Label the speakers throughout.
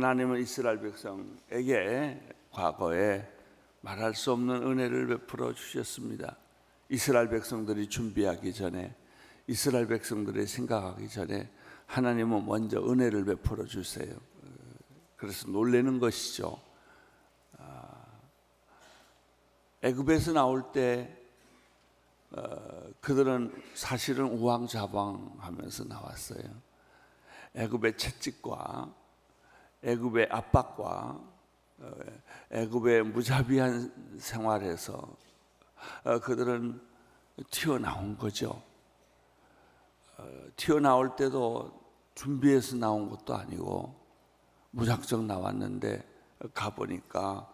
Speaker 1: 하나님은 이스라엘 백성에게 과거에 말할 수 없는 은혜를 베풀어 주셨습니다. 이스라엘 백성들이 준비하기 전에, 이스라엘 백성들이 생각하기 전에 하나님은 먼저 은혜를 베풀어 주세요. 그래서 놀라는 것이죠. 애굽에서 나올 때 그들은 사실은 우왕좌왕하면서 나왔어요. 애굽의 채찍과 애굽의 압박과 애굽의 무자비한 생활에서 그들은 튀어나온 거죠. 튀어나올 때도 준비해서 나온 것도 아니고 무작정 나왔는데 가보니까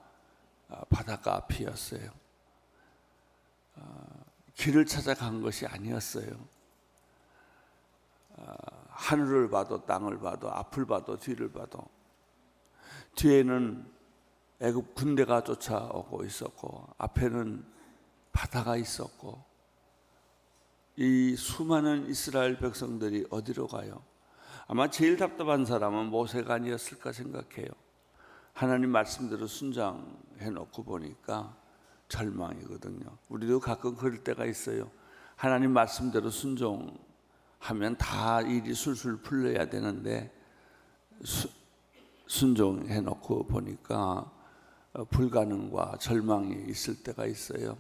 Speaker 1: 바닷가 앞이었어요. 길을 찾아간 것이 아니었어요. 하늘을 봐도 땅을 봐도 앞을 봐도 뒤를 봐도 뒤에는 애굽 군대가 쫓아오고 있었고 앞에는 바다가 있었고 이 수많은 이스라엘 백성들이 어디로 가요? 아마 제일 답답한 사람은 모세가 아니었을까 생각해요. 하나님 말씀대로 순종해 놓고 보니까 절망이거든요. 우리도 가끔 그럴 때가 있어요. 하나님 말씀대로 순종하면 다 일이 술술 풀려야 되는데 순종해 놓고 보니까 불가능과 절망이 있을 때가 있어요.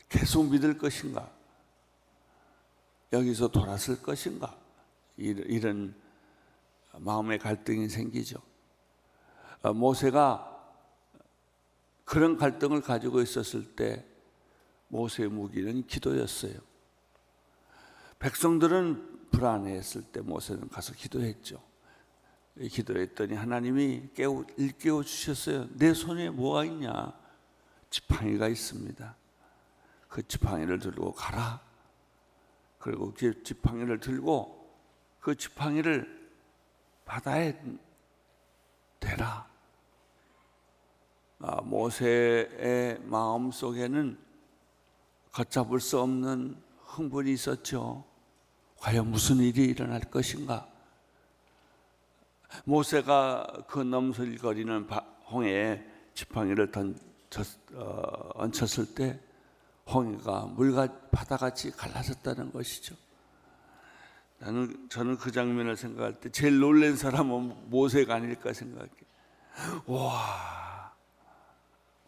Speaker 1: 계속 믿을 것인가? 여기서 돌아설 것인가? 이런 마음의 갈등이 생기죠. 모세가 그런 갈등을 가지고 있었을 때 모세의 무기는 기도였어요. 백성들은 불안해했을 때 모세는 가서 기도했죠. 기도했더니 하나님이 일깨워 주셨어요. 내 손에 뭐가 있냐? 지팡이가 있습니다. 그 지팡이를 들고 가라. 그리고 그 지팡이를 들고 그 지팡이를 바다에 대라. 모세의 마음 속에는 걷잡을 수 없는 흥분이 있었죠. 과연 무슨 일이 일어날 것인가? 모세가 그 넘실거리는 홍해에 지팡이를 얹혔을 때 홍해가 바다같이 갈라졌다는 것이죠. 저는 그 장면을 생각할 때 제일 놀란 사람은 모세가 아닐까 생각해요.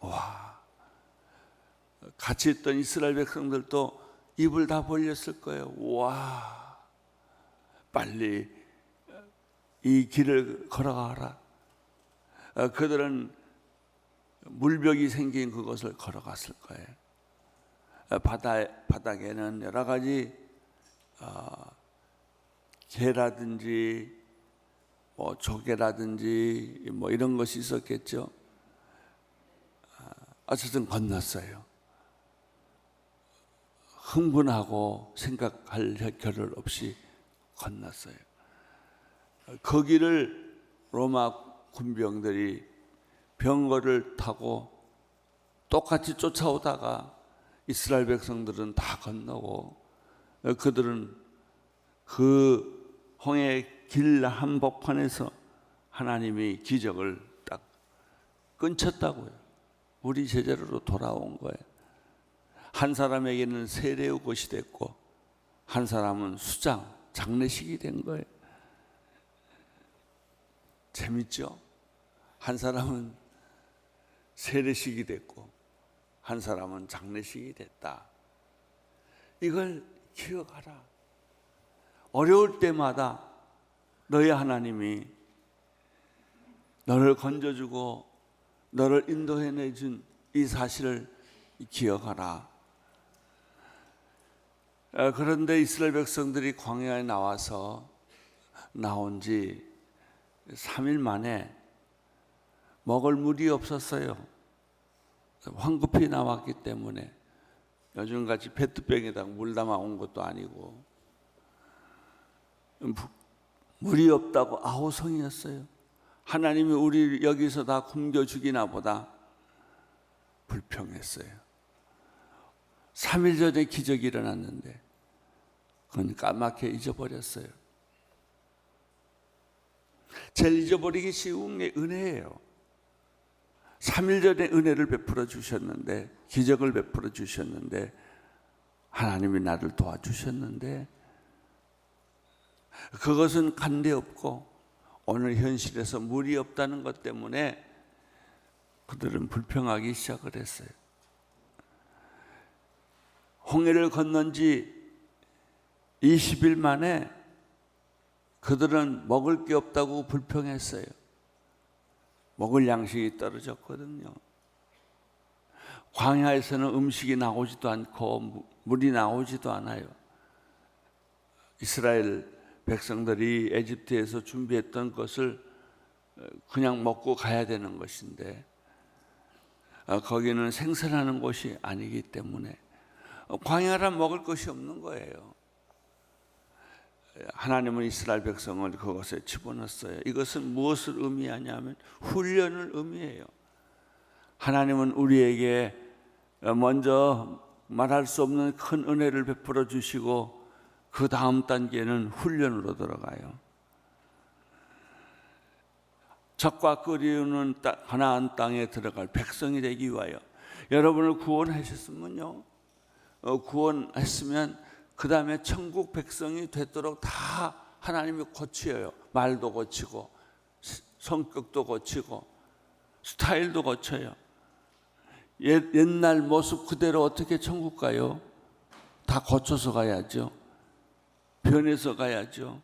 Speaker 1: 와, 같이 있던 이스라엘 백성들도 입을 다 벌렸을 거예요. 와, 빨리 이 길을 걸어가라. 그들은 물벽이 생긴 그것을 걸어갔을 거예요. 바닥에는 여러 가지 개라든지 조개라든지 이런 것이 있었겠죠. 어쨌든 건넜어요. 흥분하고 생각할 겨를 없이 건넜어요. 거기를 로마 군병들이 병거를 타고 똑같이 쫓아오다가 이스라엘 백성들은 다 건너고 그들은 그 홍해 길 한복판에서 하나님이 기적을 딱 끊쳤다고요. 우리 제자로 돌아온 거예요. 한 사람에게는 세례의 곳이 됐고 한 사람은 수장, 장례식이 된 거예요. 재밌죠? 한 사람은 세례식이 됐고 한 사람은 장례식이 됐다. 이걸 기억하라. 어려울 때마다 너의 하나님이 너를 건져주고 너를 인도해내준 이 사실을 기억하라. 그런데 이스라엘 백성들이 광야에 나온 지 3일 만에 먹을 물이 없었어요. 황급히 나왔기 때문에 요즘같이 페트병에다 물 담아 온 것도 아니고 물이 없다고 아우성이었어요. 하나님이 우리 여기서 다 굶겨 죽이나 보다 불평했어요. 3일 전에 기적이 일어났는데 그건 까맣게 잊어버렸어요. 제일 잊어버리기 쉬운 게 은혜예요. 3일 전에 은혜를 베풀어 주셨는데, 기적을 베풀어 주셨는데, 하나님이 나를 도와주셨는데, 그것은 간대 없고 오늘 현실에서 물이 없다는 것 때문에 그들은 불평하기 시작을 했어요. 홍해를 건넌 지 20일 만에 그들은 먹을 게 없다고 불평했어요. 먹을 양식이 떨어졌거든요. 광야에서는 음식이 나오지도 않고 물이 나오지도 않아요. 이스라엘 백성들이 에집트에서 준비했던 것을 그냥 먹고 가야 되는 것인데 거기는 생산하는 곳이 아니기 때문에 광야라 먹을 것이 없는 거예요. 하나님은 이스라엘 백성을 그것에 집어넣었어요. 이것은 무엇을 의미하냐면 훈련을 의미해요. 하나님은 우리에게 먼저 말할 수 없는 큰 은혜를 베풀어 주시고 그 다음 단계는 훈련으로 들어가요. 적과 끓이는 가나안 땅에 들어갈 백성이 되기 위하여 여러분을 구원하셨으면요, 구원했으면 그 다음에 천국 백성이 되도록 다 하나님이 고쳐요. 말도 고치고 성격도 고치고 스타일도 고쳐요. 옛날 모습 그대로 어떻게 천국 가요? 다 고쳐서 가야죠. 변해서 가야죠.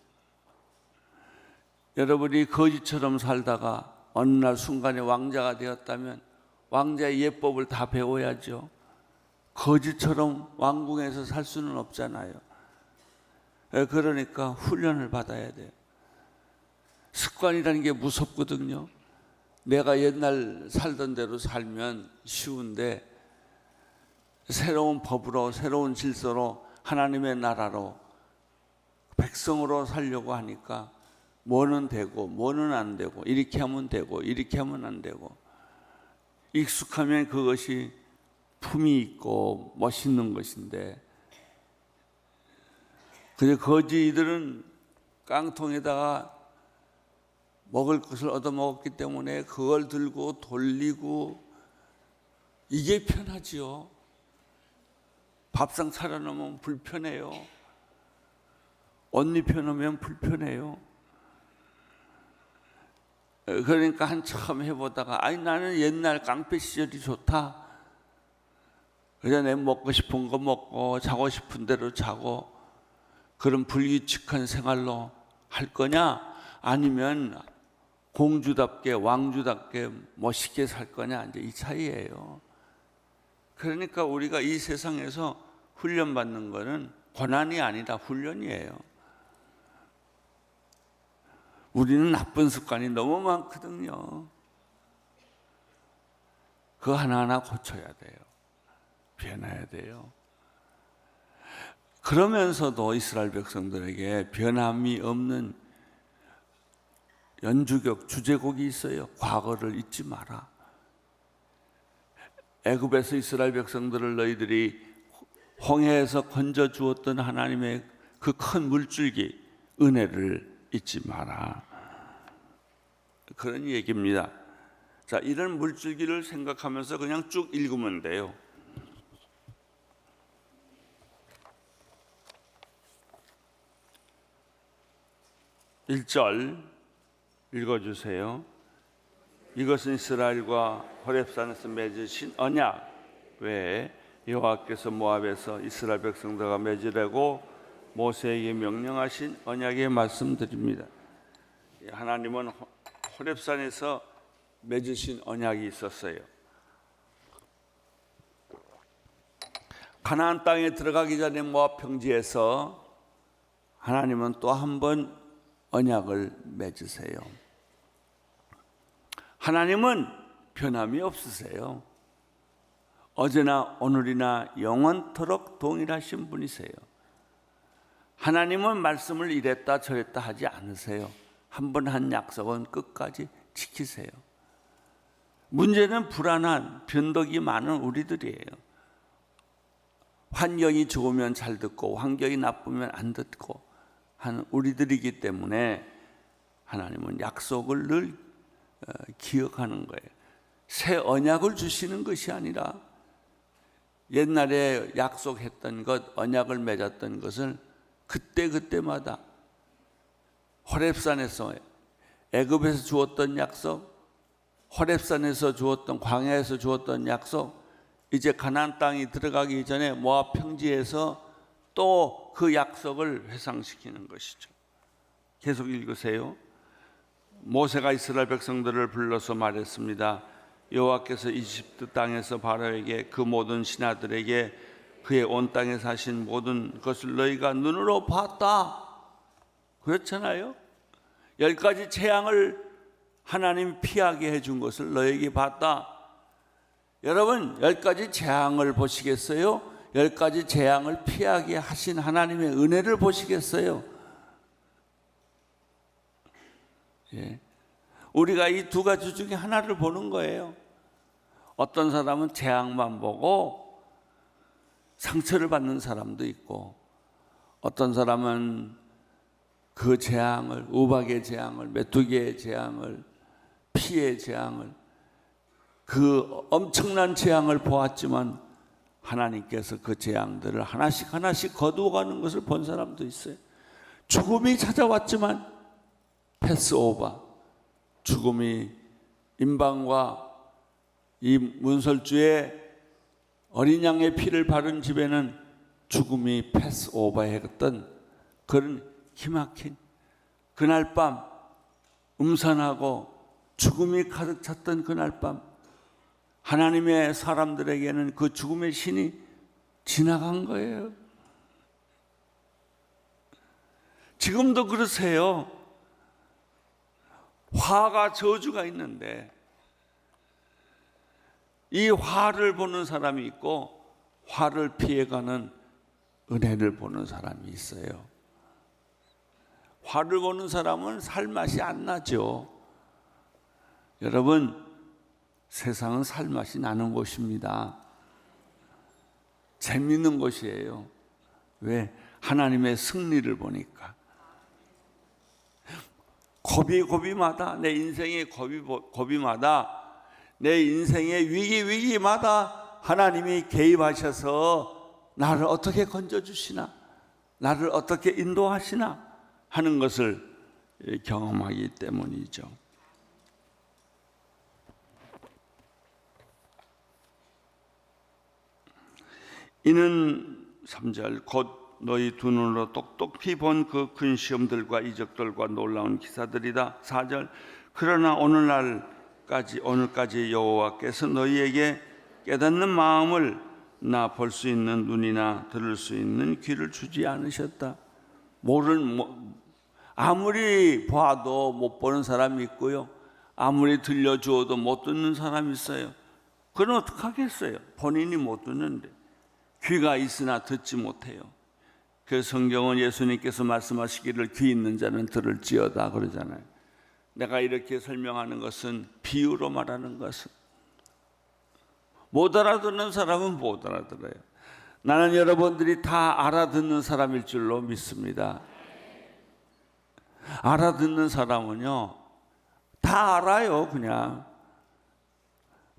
Speaker 1: 여러분이 거지처럼 살다가 어느 날 순간에 왕자가 되었다면 왕자의 예법을 다 배워야죠. 거지처럼 왕궁에서 살 수는 없잖아요. 그러니까 훈련을 받아야 돼요. 습관이라는 게 무섭거든요. 내가 옛날 살던 대로 살면 쉬운데 새로운 법으로, 새로운 질서로, 하나님의 나라로, 백성으로 살려고 하니까 뭐는 되고 뭐는 안 되고, 이렇게 하면 되고 이렇게 하면 안 되고, 익숙하면 그것이 품이 있고 멋있는 것인데, 그저 거지들은 깡통에다가 먹을 것을 얻어먹었기 때문에 그걸 들고 돌리고, 이게 편하지요. 밥상 차려놓으면 불편해요. 옷 입혀놓으면 불편해요. 그러니까 한참 해보다가 아니 나는 옛날 깡패 시절이 좋다. 그냥 내 먹고 싶은 거 먹고 자고 싶은 대로 자고 그런 불규칙한 생활로 할 거냐, 아니면 공주답게 왕주답게 멋있게 살 거냐, 이제 이 차이예요. 그러니까 우리가 이 세상에서 훈련받는 거는 고난이 아니라 훈련이에요. 우리는 나쁜 습관이 너무 많거든요. 그거 하나하나 고쳐야 돼요. 변해야 돼요. 그러면서도 이스라엘 백성들에게 변함이 없는 연주곡, 주제곡이 있어요. 과거를 잊지 마라. 애굽에서 이스라엘 백성들을 너희들이 홍해에서 건져 주었던 하나님의 그 큰 물줄기, 은혜를 잊지 마라. 그런 얘기입니다. 자, 이런 물줄기를 생각하면서 그냥 쭉 읽으면 돼요. 1절 읽어주세요. 이것은 이스라엘과 호렙산에서 맺으신 언약 외에 여호와께서 모압에서 이스라엘 백성들과 맺으라고 모세에게 명령하신 언약의 말씀드립니다. 하나님은 호렙산에서 맺으신 언약이 있었어요. 가나안 땅에 들어가기 전에 모압 평지에서 하나님은 또 한 번 언약을 맺으세요. 하나님은 변함이 없으세요. 어제나 오늘이나 영원토록 동일하신 분이세요. 하나님은 말씀을 이랬다 저랬다 하지 않으세요. 한 번 한 약속은 끝까지 지키세요. 문제는 불안한, 변덕이 많은 우리들이에요. 환경이 좋으면 잘 듣고 환경이 나쁘면 안 듣고 하는 우리들이기 때문에 하나님은 약속을 늘 기억하는 거예요. 새 언약을 주시는 것이 아니라 옛날에 약속했던 것, 언약을 맺었던 것을 그때마다 호렙산에서 애굽에서 주었던 약속, 호렙산에서 주었던, 광야에서 주었던 약속, 이제 가나안 땅이 들어가기 전에 모압 평지에서 또 그 약속을 회상시키는 것이죠. 계속 읽으세요. 모세가 이스라엘 백성들을 불러서 말했습니다. 여호와께서 이집트 땅에서 바로에게 그 모든 신하들에게 그의 온 땅에 사신 모든 것을 너희가 눈으로 봤다. 그렇잖아요. 10가지 재앙을 하나님 피하게 해준 것을 너희에게 봤다. 여러분, 10가지 재앙을 보시겠어요? 10가지 재앙을 피하게 하신 하나님의 은혜를 보시겠어요? 예. 우리가 이 두 가지 중에 하나를 보는 거예요. 어떤 사람은 재앙만 보고 상처를 받는 사람도 있고, 어떤 사람은 그 재앙을, 우박의 재앙을, 메뚜기의 재앙을, 피의 재앙을, 그 엄청난 재앙을 보았지만 하나님께서 그 재앙들을 하나씩 거두어가는 것을 본 사람도 있어요. 죽음이 찾아왔지만 패스오버, 죽음이 임방과 이 문설주의 어린 양의 피를 바른 집에는 죽음이 패스오버했던 그런 기막힌 그날 밤, 음산하고 죽음이 가득 찼던 그날 밤, 하나님의 사람들에게는 그 죽음의 신이 지나간 거예요. 지금도 그러세요. 화가 저주가 있는데 이 화를 보는 사람이 있고 화를 피해가는 은혜를 보는 사람이 있어요. 화를 보는 사람은 살맛이 안 나죠. 여러분, 세상은 살맛이 나는 곳입니다. 재밌는 곳이에요. 왜? 하나님의 승리를 보니까. 고비마다, 내 인생의 고비마다, 내 인생의 위기마다 하나님이 개입하셔서 나를 어떻게 건져주시나, 나를 어떻게 인도하시나 하는 것을 경험하기 때문이죠. 이는 3절 곧 너희 두 눈으로 똑똑히 본 그 큰 시험들과 이적들과 놀라운 기사들이다. 4절 그러나 오늘까지 여호와께서 너희에게 깨닫는 마음을 나 볼 수 있는 눈이나 들을 수 있는 귀를 주지 않으셨다. 아무리 봐도 못 보는 사람이 있고요, 아무리 들려주어도 못 듣는 사람이 있어요. 그건 어떡하겠어요? 본인이 못 듣는데. 귀가 있으나 듣지 못해요. 그 성경은 예수님께서 말씀하시기를 귀 있는 자는 들을지어다 그러잖아요. 내가 이렇게 설명하는 것은 비유로 말하는 것은 못 알아듣는 사람은 못 알아들어요. 나는 여러분들이 다 알아듣는 사람일 줄로 믿습니다. 알아듣는 사람은요, 다 알아요. 그냥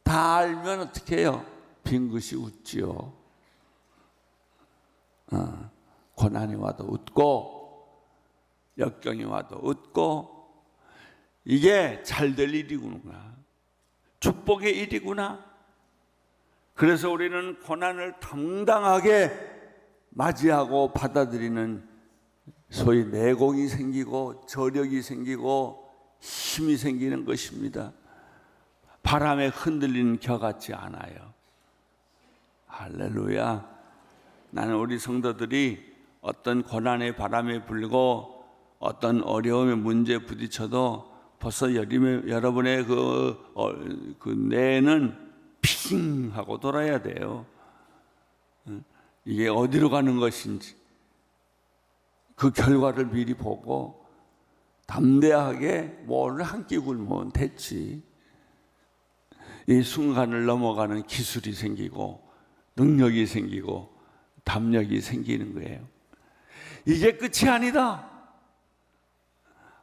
Speaker 1: 다 알면 어떻게 해요? 빙긋이 웃지요. 고난이 와도 웃고 역경이 와도 웃고, 이게 잘 될 일이구나, 축복의 일이구나. 그래서 우리는 고난을 당당하게 맞이하고 받아들이는 소위 내공이 생기고 저력이 생기고 힘이 생기는 것입니다. 바람에 흔들리는 겨 같지 않아요. 할렐루야. 나는 우리 성도들이 어떤 고난의 바람에 불고 어떤 어려움의 문제에 부딪혀도 벌써 여러분의 그 뇌는 핑 하고 돌아야 돼요. 이게 어디로 가는 것인지 그 결과를 미리 보고 담대하게 뭐를 한 끼 굶으면 됐지. 이 순간을 넘어가는 기술이 생기고 능력이 생기고 담력이 생기는 거예요. 이게 끝이 아니다.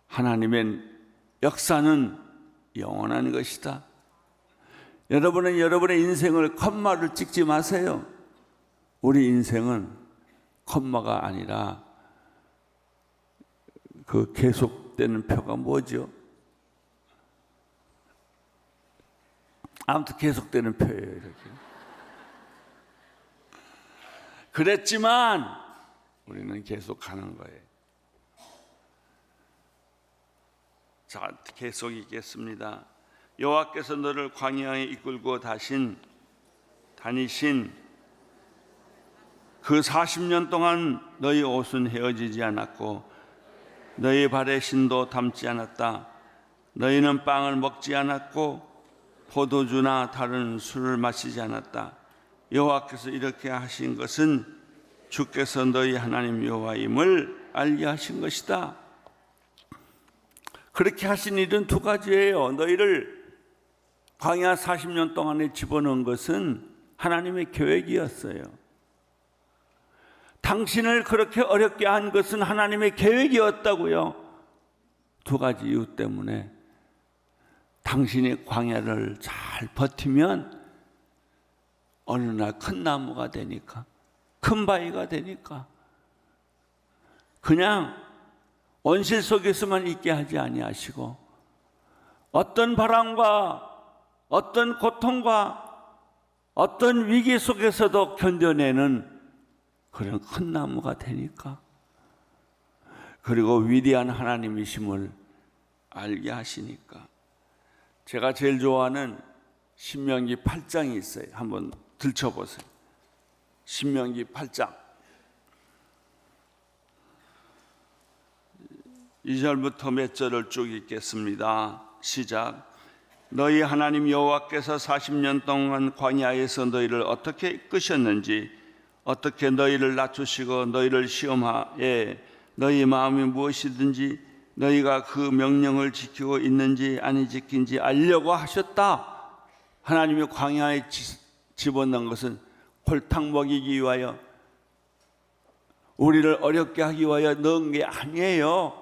Speaker 1: 하나님의 역사는 영원한 것이다. 여러분은 여러분의 인생을 컴마를 찍지 마세요. 우리 인생은 컴마가 아니라 그 계속되는 표가 뭐죠? 아무튼 계속되는 표예요. 이렇게. 그랬지만 우리는 계속 가는 거예요. 자, 계속 읽겠습니다. 여호와께서 너를 광야에 이끌고 다니신 그 40년 동안 너희 옷은 헤어지지 않았고 너희 발에 신도 닮지 않았다. 너희는 빵을 먹지 않았고 포도주나 다른 술을 마시지 않았다. 여호와께서 이렇게 하신 것은 주께서 너희 하나님 여호와임을 알게 하신 것이다. 그렇게 하신 일은 두 가지예요. 너희를 광야 40년 동안에 집어넣은 것은 하나님의 계획이었어요. 당신을 그렇게 어렵게 한 것은 하나님의 계획이었다고요. 두 가지 이유 때문에 당신이 광야를 잘 버티면 어느 날 큰 나무가 되니까, 큰 바위가 되니까, 그냥 온실 속에서만 있게 하지 아니하시고 어떤 바람과 어떤 고통과 어떤 위기 속에서도 견뎌내는 그런 큰 나무가 되니까, 그리고 위대한 하나님이심을 알게 하시니까. 제가 제일 좋아하는 신명기 8장이 있어요. 한번 들춰보세요. 신명기 8장 2절부터 몇 절을 쭉 읽겠습니다. 시작. 너희 하나님 여호와께서 40년 동안 광야에서 너희를 어떻게 이끄셨는지, 어떻게 너희를 낮추시고 너희를 시험하에 너희 마음이 무엇이든지 너희가 그 명령을 지키고 있는지 아니 지킨지 알려고 하셨다. 하나님이 광야에 집어넣은 것은 홀탕 먹이기 위하여, 우리를 어렵게 하기 위하여 넣은 게 아니에요.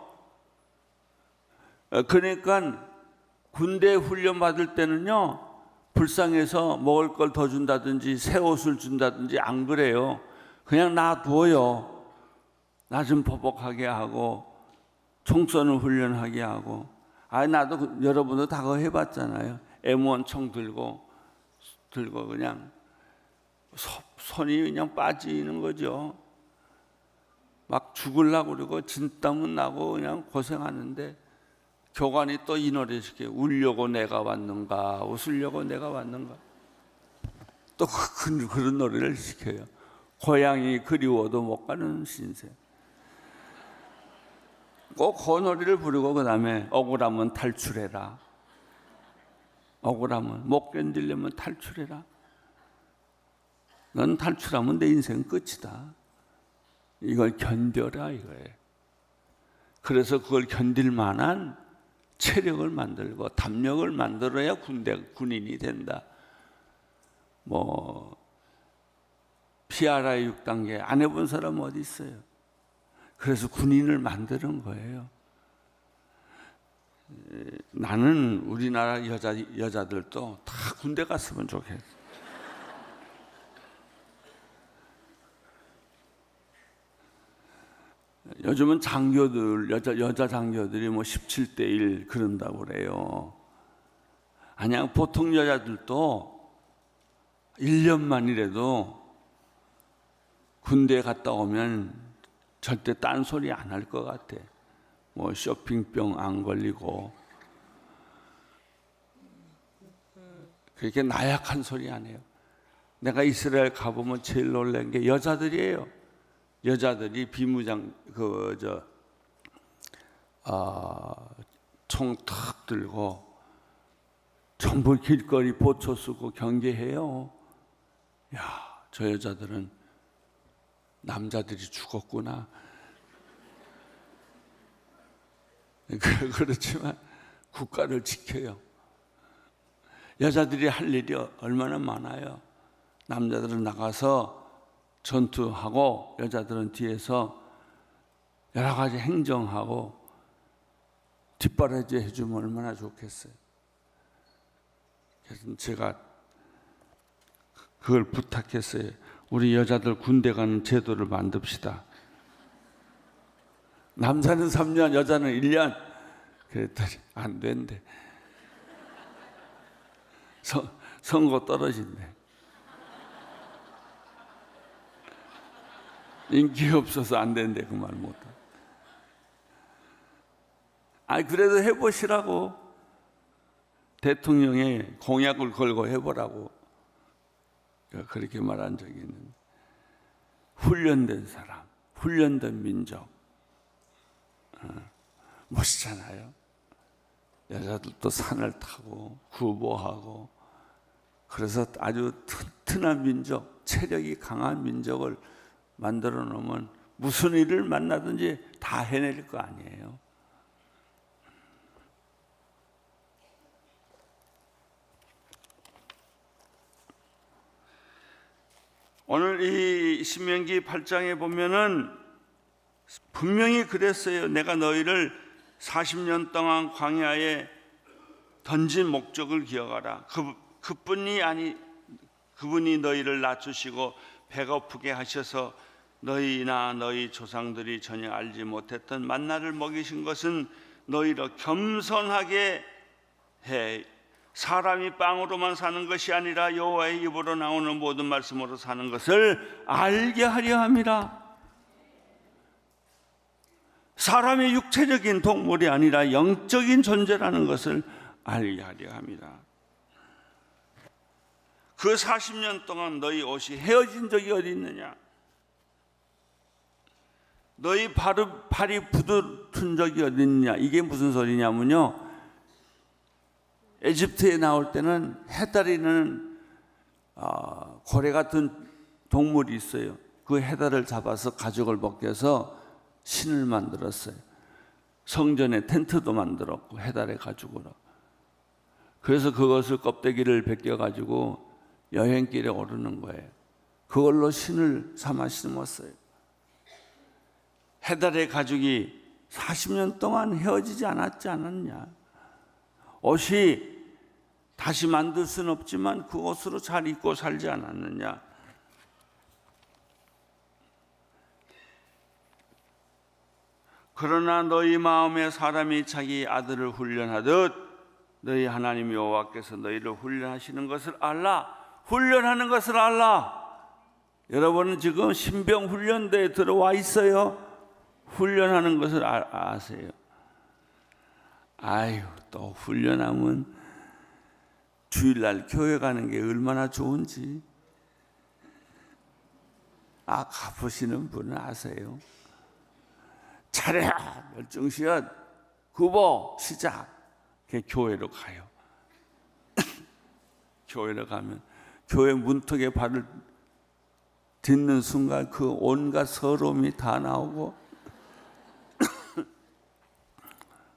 Speaker 1: 그러니까 군대 훈련 받을 때는요, 불쌍해서 먹을 걸 더 준다든지 새 옷을 준다든지 안 그래요. 그냥 놔둬요. 나 좀 보복하게 하고 총 쏘는 훈련하게 하고. 나도 여러분도 다 그거 해봤잖아요. M1 총 들고 그냥 손이 그냥 빠지는 거죠. 막 죽으려고 그러고 진땀은 나고 그냥 고생하는데 교관이 또 이 노래 시켜요. 울려고 내가 왔는가, 웃으려고 내가 왔는가. 또 그런 노래를 시켜요. 고향이 그리워도 못 가는 신세. 꼭 그 노래를 부르고 그 다음에 억울하면 탈출해라. 억울하면 못 견디려면 탈출해라. 넌 탈출하면 내 인생 끝이다. 이걸 견뎌라 이거예요. 그래서 그걸 견딜 만한 체력을 만들고 담력을 만들어야 군인이 된다. PRI 6단계 안 해본 사람 어디 있어요? 그래서 군인을 만드는 거예요. 나는 우리나라 여자들도 다 군대 갔으면 좋겠어. 요즘은 장교들, 여자 장교들이 17대 1 그런다고 그래요. 아니야, 보통 여자들도 1년만이라도 군대에 갔다 오면 절대 딴소리 안 할 것 같아. 쇼핑병 안 걸리고. 그렇게 나약한 소리 안 해요. 내가 이스라엘 가보면 제일 놀란 게 여자들이에요. 여자들이 비무장 총 탁 들고 전부 길거리 보초 쓰고 경계해요. 야, 저 여자들은 남자들이 죽었구나. 그렇지만 국가를 지켜요. 여자들이 할 일이 얼마나 많아요. 남자들은 나가서 전투하고 여자들은 뒤에서 여러 가지 행정하고 뒷바라지 해주면 얼마나 좋겠어요. 그래서 제가 그걸 부탁했어요. 우리 여자들 군대 가는 제도를 만듭시다. 남자는 3년, 여자는 1년. 그랬더니 안 된대. 선거 떨어진대. 인기 없어서 안 된대. 그 말 못하. 아니 그래도 해보시라고. 대통령의 공약을 걸고 해보라고 그렇게 말한 적이 있는데, 훈련된 사람, 훈련된 민족 멋있잖아요. 여자들도 산을 타고 구보하고, 그래서 아주 튼튼한 민족, 체력이 강한 민족을 만들어 놓으면 무슨 일을 만나든지 다 해낼 거 아니에요. 오늘 이 신명기 8장에 보면은 분명히 그랬어요. 내가 너희를 40년 동안 광야에 던진 목적을 기억하라. 그분이 너희를 낮추시고 배고프게 하셔서 너희나 너희 조상들이 전혀 알지 못했던 만나를 먹이신 것은 너희를 겸손하게 해 사람이 빵으로만 사는 것이 아니라 여호와의 입으로 나오는 모든 말씀으로 사는 것을 알게 하려 함이라. 사람이 육체적인 동물이 아니라 영적인 존재라는 것을 알게 하려 함이라. 그 40년 동안 너희 옷이 헤어진 적이 어디 있느냐? 너희 발이 부드러운 적이 어디 있느냐? 이게 무슨 소리냐면요, 에집트에 나올 때는 해다리는 고래 같은 동물이 있어요. 그 해달을 잡아서 가죽을 벗겨서 신을 만들었어요. 성전에 텐트도 만들었고 해달의 가죽으로. 그래서 그것을 껍데기를 벗겨가지고 여행길에 오르는 거예요. 그걸로 신을 삼아 심었어요. 해달의 가죽이 40년 동안 헤어지지 않았지 않았냐? 옷이 다시 만들 수는 없지만 그 옷으로 잘 입고 살지 않았느냐? 그러나 너희 마음에 사람이 자기 아들을 훈련하듯 너희 하나님 여호와께서 너희를 훈련하시는 것을 알라. 훈련하는 것을 알라. 여러분은 지금 신병 훈련대에 들어와 있어요. 훈련하는 것을 아세요. 아유, 또 훈련하면 주일날 교회 가는 게 얼마나 좋은지 가보시는 분은 아세요. 차례 멸종시간 구보 시작. 교회로 가요. 교회로 가면 교회 문턱에 발을 딛는 순간 그 온갖 서러움이 다 나오고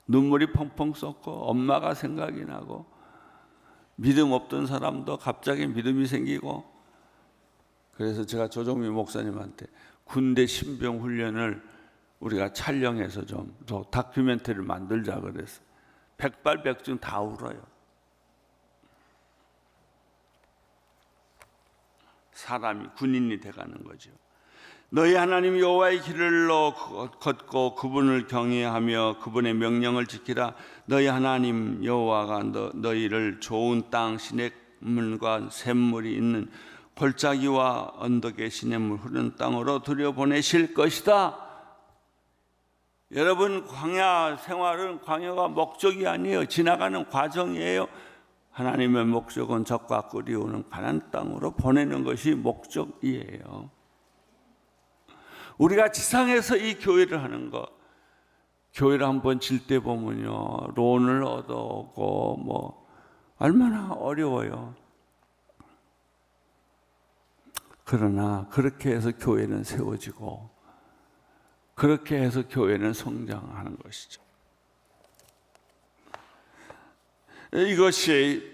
Speaker 1: 눈물이 펑펑 쏟고 엄마가 생각이 나고 믿음 없던 사람도 갑자기 믿음이 생기고. 그래서 제가 조정미 목사님한테 군대 신병 훈련을 우리가 촬영해서 좀 다큐멘터리를 만들자 그랬어요. 백발백중 다 울어요. 사람이 군인이 돼가는 거죠. 너희 하나님 여호와의 길을 걷고 그분을 경외하며 그분의 명령을 지키라. 너희 하나님 여호와가 너희를 좋은 땅 시냇물과 샘물이 있는 골짜기와 언덕의 시냇물 흐르는 땅으로 들여보내실 것이다. 여러분, 광야 생활은 광야가 목적이 아니에요. 지나가는 과정이에요. 하나님의 목적은 적과 꿀이 오는 가나안 땅으로 보내는 것이 목적이에요. 우리가 지상에서 이 교회를 하는 거, 교회를 한번 질 때 보면요, 론을 얻어오고 뭐 얼마나 어려워요. 그러나 그렇게 해서 교회는 세워지고 그렇게 해서 교회는 성장하는 것이죠. 이것이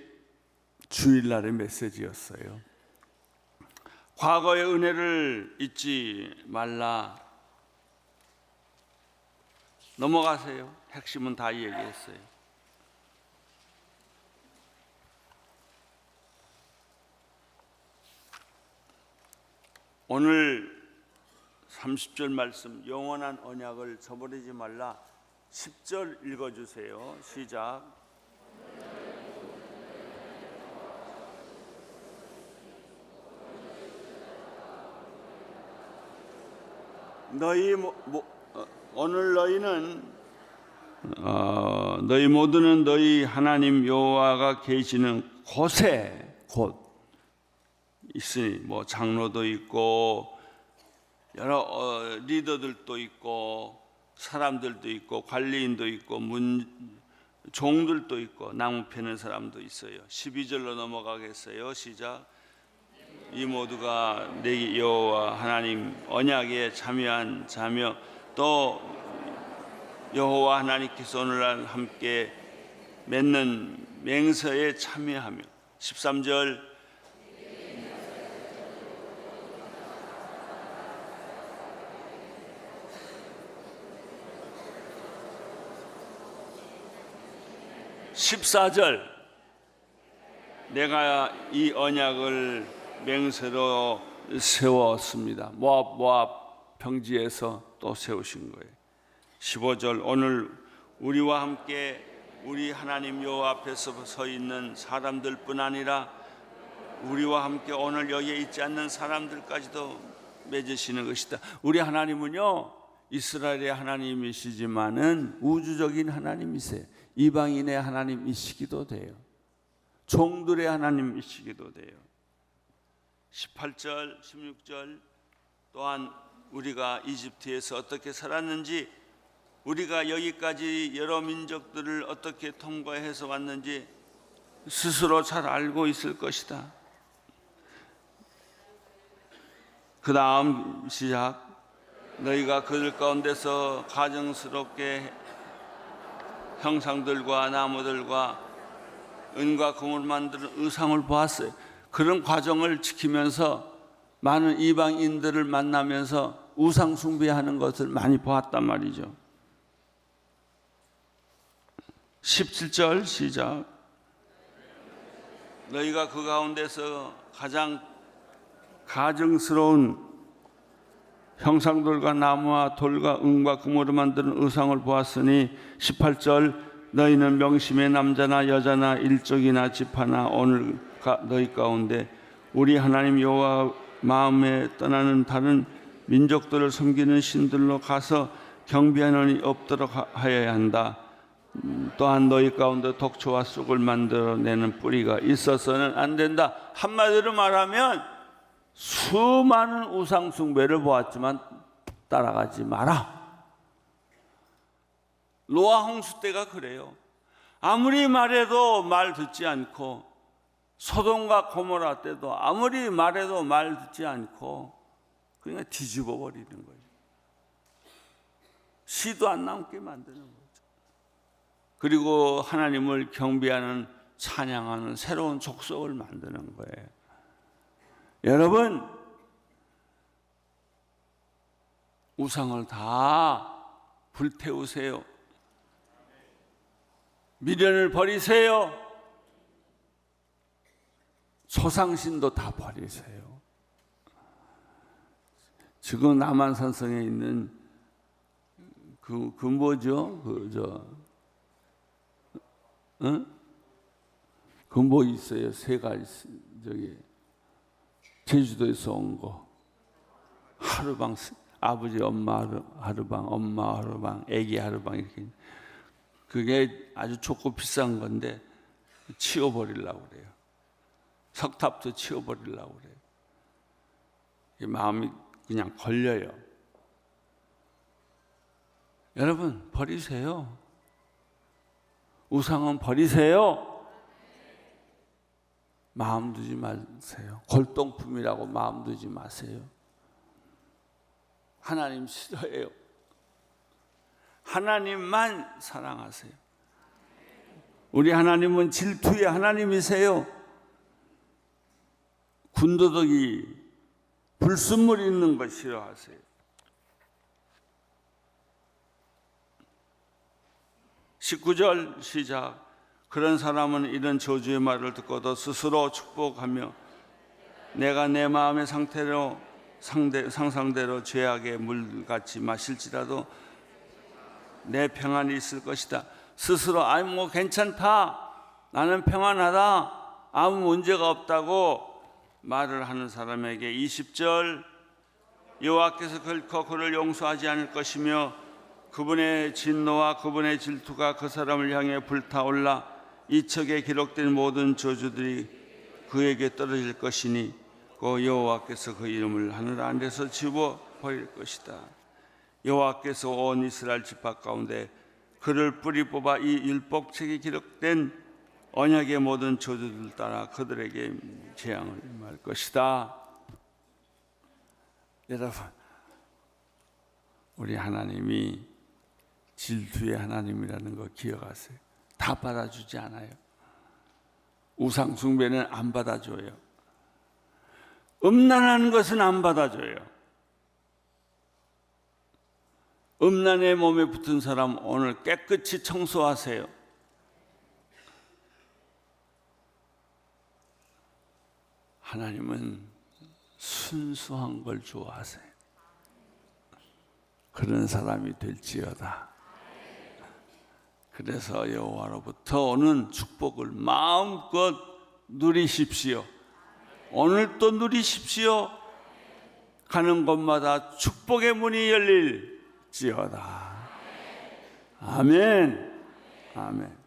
Speaker 1: 주일날의 메시지였어요. 과거의 은혜를 잊지 말라. 넘어가세요. 핵심은 다 얘기했어요. 오늘 30절 말씀, 영원한 언약을 저버리지 말라. 10절 읽어주세요. 시작. 오늘 너희는 너희 모두는 너희 하나님 여호와가 계시는 곳에 곧 있으니, 뭐 장로도 있고 여러 리더들도 있고 사람들도 있고 관리인도 있고 종들도 있고 나무 패는 사람도 있어요. 12절로 넘어가겠어요. 시작. 이 모두가 내 여호와 하나님 언약에 참여한 자며 또 여호와 하나님께서 오늘날 함께 맺는 맹세에 참여하며. 13절. 14절. 내가 이 언약을 맹세로 세웠습니다. 모압 평지에서 또 세우신 거예요. 15절. 오늘 우리와 함께 우리 하나님 여호와 앞에서 서 있는 사람들뿐 아니라 우리와 함께 오늘 여기에 있지 않는 사람들까지도 맺으시는 것이다. 우리 하나님은요, 이스라엘의 하나님이시지만은 우주적인 하나님이세요. 이방인의 하나님이시기도 돼요. 종들의 하나님이시기도 돼요. 18절, 16절. 또한 우리가 이집트에서 어떻게 살았는지, 우리가 여기까지 여러 민족들을 어떻게 통과해서 왔는지 스스로 잘 알고 있을 것이다. 그 다음 시작. 너희가 그들 가운데서 가증스럽게 형상들과 나무들과 은과 금으로 만든 의상을 보았어요. 그런 과정을 지키면서 많은 이방인들을 만나면서 우상 숭배하는 것을 많이 보았단 말이죠. 17절 시작. 너희가 그 가운데서 가장 가증스러운 형상들과 나무와 돌과 은과 금으로 만드는 의상을 보았으니. 18절. 너희는 명심의 남자나 여자나 일족이나 지파나 오늘 너희 가운데 우리 하나님 여호와 마음에 떠나는 다른 민족들을 섬기는 신들로 가서 경배하는 이 없도록 하여야 한다. 또한 너희 가운데 독초와 쑥을 만들어내는 뿌리가 있어서는 안 된다. 한마디로 말하면 수많은 우상 숭배를 보았지만 따라가지 마라. 노아 홍수 때가 그래요. 아무리 말해도 말 듣지 않고, 소돔과 고모라 때도 아무리 말해도 말 듣지 않고 그냥 뒤집어 버리는 거예요. 씨도 안 남게 만드는 거죠. 그리고 하나님을 경배하는, 찬양하는 새로운 족속을 만드는 거예요. 여러분, 우상을 다 불태우세요. 미련을 버리세요. 소상신도 다 버리세요. 지금 남한산성에 있는 그 뭐죠? 그 뭐 있어요? 세 가지. 저기 제주도에서 온 거. 하루방, 아버지 엄마 하루방, 엄마 하루방, 애기 하루방 이렇게. 그게 아주 좋고 비싼 건데 치워버리려고 그래요. 석탑도 치워버리려고 그래요. 마음이 그냥 걸려요. 여러분, 버리세요. 우상은 버리세요. 마음 두지 마세요. 골동품이라고 마음 두지 마세요. 하나님 싫어해요. 하나님만 사랑하세요. 우리 하나님은 질투의 하나님이세요. 군더더기, 불순물 있는 거 싫어하세요. 19절 시작. 그런 사람은 이런 저주의 말을 듣고도 스스로 축복하며 내가 내 마음의 상상대로 죄악의 물같이 마실지라도 내 평안이 있을 것이다. 스스로 뭐 괜찮다, 나는 평안하다, 아무 문제가 없다고 말을 하는 사람에게 20절 여호와께서 결코 그를 용서하지 않을 것이며 그분의 진노와 그분의 질투가 그 사람을 향해 불타올라 이 책에 기록된 모든 저주들이 그에게 떨어질 것이니 그 여호와께서 그 이름을 하늘 아래에서 지워 버릴 것이다. 여호와께서 온 이스라엘 지파 가운데 그를 뿌리 뽑아 이 율법책에 기록된 언약의 모든 저주들 따라 그들에게 재앙을 임할 것이다. 여러분, 우리 하나님이 질투의 하나님이라는 거 기억하세요. 다 받아주지 않아요. 우상 숭배는 안 받아줘요. 음란한 것은 안 받아줘요. 음란의 몸에 붙은 사람 오늘 깨끗이 청소하세요. 하나님은 순수한 걸 좋아하세요. 그런 사람이 될지어다. 그래서 여호와로부터 오는 축복을 마음껏 누리십시오. 오늘 또 누리십시오. 가는 곳마다 축복의 문이 열릴지어다. 아멘. 아멘.